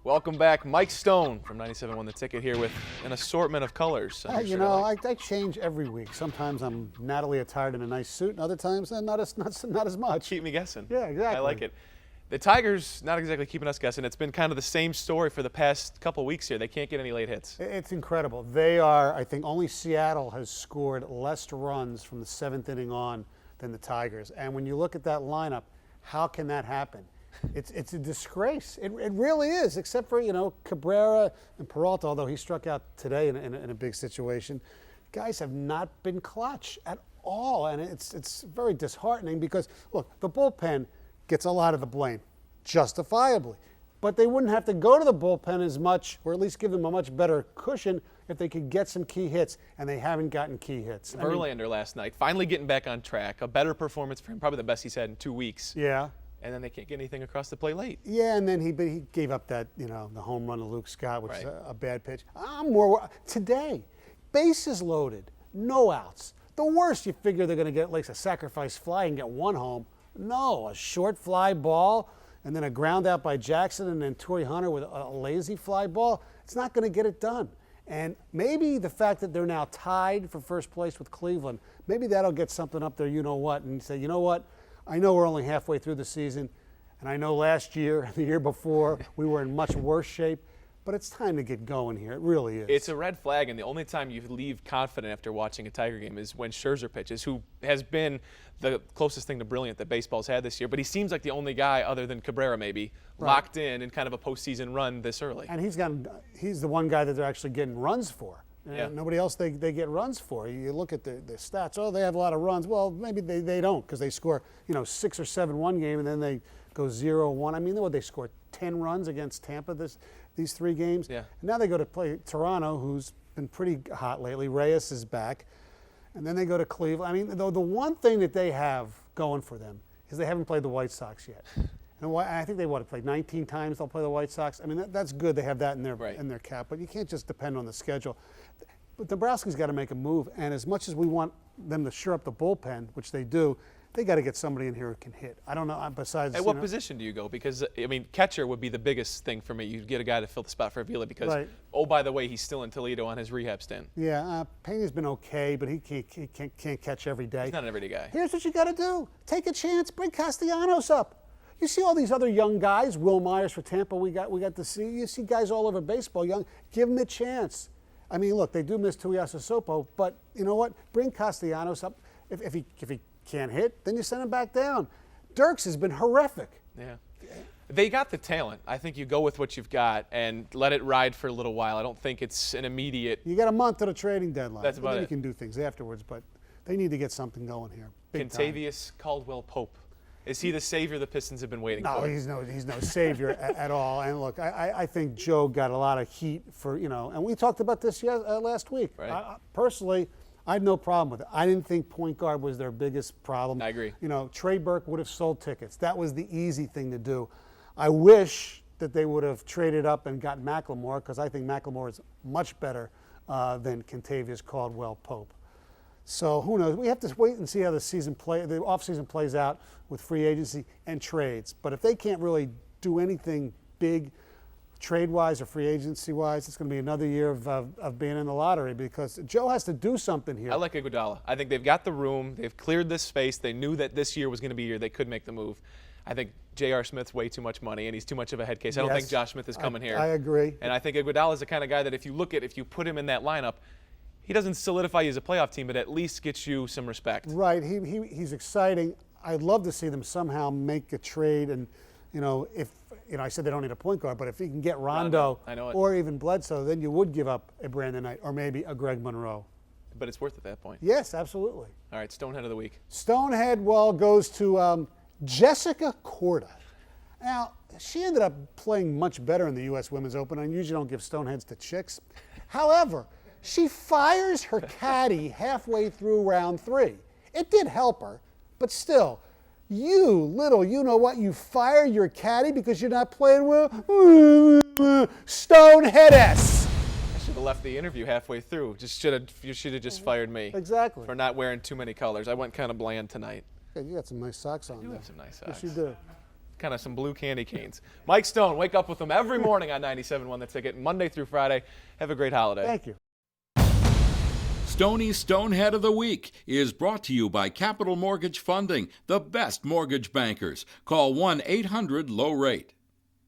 Welcome back, Mike Stone from 97.1 The Ticket here with an assortment of colors. You know, I change every week. Sometimes I'm Natalie attired in a nice suit, and other times not as much. Keep me guessing. Yeah, exactly. I like it. The Tigers not exactly keeping us guessing. It's been kind of the same story for the past couple weeks here. They can't get any late hits. It's incredible. They are, I think, only Seattle has scored less runs from the 7th inning on than the Tigers. And when you look at that lineup, how can that happen? It's a disgrace. It really is, except for, you know, Cabrera and Peralta, although he struck out today in a big situation. Guys have not been clutch at all, and it's very disheartening because, look, the bullpen gets a lot of the blame, justifiably. But they wouldn't have to go to the bullpen as much, or at least give them a much better cushion if they could get some key hits, and they haven't gotten key hits. Verlander last night, finally getting back on track. A better performance for him, probably the best he's had in 2 weeks. Yeah. And then they can't get anything across the plate late. Yeah, and then he gave up that, you know, the home run to Luke Scott, which is Right. a bad pitch. Today, bases loaded, no outs. The worst, you figure they're going to get like a sacrifice fly and get one home. No, a short fly ball, and then a ground out by Jackson, and then Torrey Hunter with a lazy fly ball. It's not going to get it done. And maybe the fact that they're now tied for first place with Cleveland, maybe that'll get something up there, you know what, and say, you know what, I know we're only halfway through the season, and I know last year and the year before we were in much worse shape, but it's time to get going here. It really is. It's a red flag, and the only time you leave confident after watching a Tiger game is when Scherzer pitches, who has been the closest thing to brilliant that baseball's had this year. But he seems like the only guy, other than Cabrera maybe, locked in kind of a postseason run this early. And he's the one guy that they're actually getting runs for. Yeah. Nobody else they get runs for. You look at the stats. Oh, they have a lot of runs. Well, maybe they don't, because they score 6 or 7 one game, and then they go 0-1. I mean, they scored 10 runs against Tampa these 3 games. Yeah. And now they go to play Toronto, who's been pretty hot lately. Reyes is back. And then they go to Cleveland. I mean, the one thing that they have going for them is they haven't played the White Sox yet. And I think they played 19 times they'll play the White Sox. I mean, that's good. They have that in their cap. But you can't just depend on the schedule. But Nebraska's got to make a move. And as much as we want them to shore up the bullpen, which they do, they got to get somebody in here who can hit. I don't know, besides... At what position do you go? Because, I mean, catcher would be the biggest thing for me. You get a guy to fill the spot for Avila because, oh, by the way, he's still in Toledo on his rehab stint. Yeah, Pena's been okay, but he can't catch every day. He's not an everyday guy. Here's what you got to do. Take a chance. Bring Castellanos up. You see all these other young guys, Will Myers for Tampa, we got to see. You see guys all over baseball, young. Give them a chance. I mean, look, they do miss Tuiasosopo, but you know what? Bring Castellanos up. If he can't hit, then you send him back down. Dirks has been horrific. Yeah. They got the talent. I think you go with what you've got and let it ride for a little while. I don't think it's an immediate... You got a month to the trading deadline. That's about it. You can do things afterwards, but they need to get something going here. Kentavious Caldwell-Pope. Is he the savior the Pistons have been waiting for? No, he's no savior at all. And look, I think Joe got a lot of heat for, and we talked about this last week. Right. Personally, I had no problem with it. I didn't think point guard was their biggest problem. I agree. Trey Burke would have sold tickets. That was the easy thing to do. I wish that they would have traded up and got McLemore, because I think McLemore is much better than Kentavious Caldwell-Pope. So who knows? We have to wait and see how the offseason plays out with free agency and trades. But if they can't really do anything big trade-wise or free agency-wise, it's going to be another year of being in the lottery, because Joe has to do something here. I like Iguodala. I think they've got the room. They've cleared this space. They knew that this year was going to be a year they could make the move. I think J.R. Smith's way too much money, and he's too much of a head case. I don't think Josh Smith is coming here. I agree. And I think Iguodala is the kind of guy that if you put him in that lineup, he doesn't solidify you as a playoff team, but at least gets you some respect. Right. He's exciting. I'd love to see them somehow make a trade, and if I said they don't need a point guard, but if you can get Rondo or even Bledsoe, then you would give up a Brandon Knight or maybe a Greg Monroe. But it's worth it at that point. Yes, absolutely. All right, Stonehead of the week. Stonehead, goes to Jessica Korda. Now, she ended up playing much better in the U.S. Women's Open. I usually don't give Stoneheads to chicks. However, she fires her caddy halfway through round 3. It did help her, but still, you fire your caddy because you're not playing well? Stonehead-esque. I should have left the interview halfway through. You should have just fired me. Exactly. For not wearing too many colors. I went kind of bland tonight. Yeah, you got some nice socks on. I do have some nice socks. Yes, you do. kind of some blue candy canes. Mike Stone, wake up with them every morning on 97.1 The Ticket, Monday through Friday. Have a great holiday. Thank you. Stoney's Stonehead of the Week is brought to you by Capital Mortgage Funding, the best mortgage bankers. Call 1-800-LOW-RATE.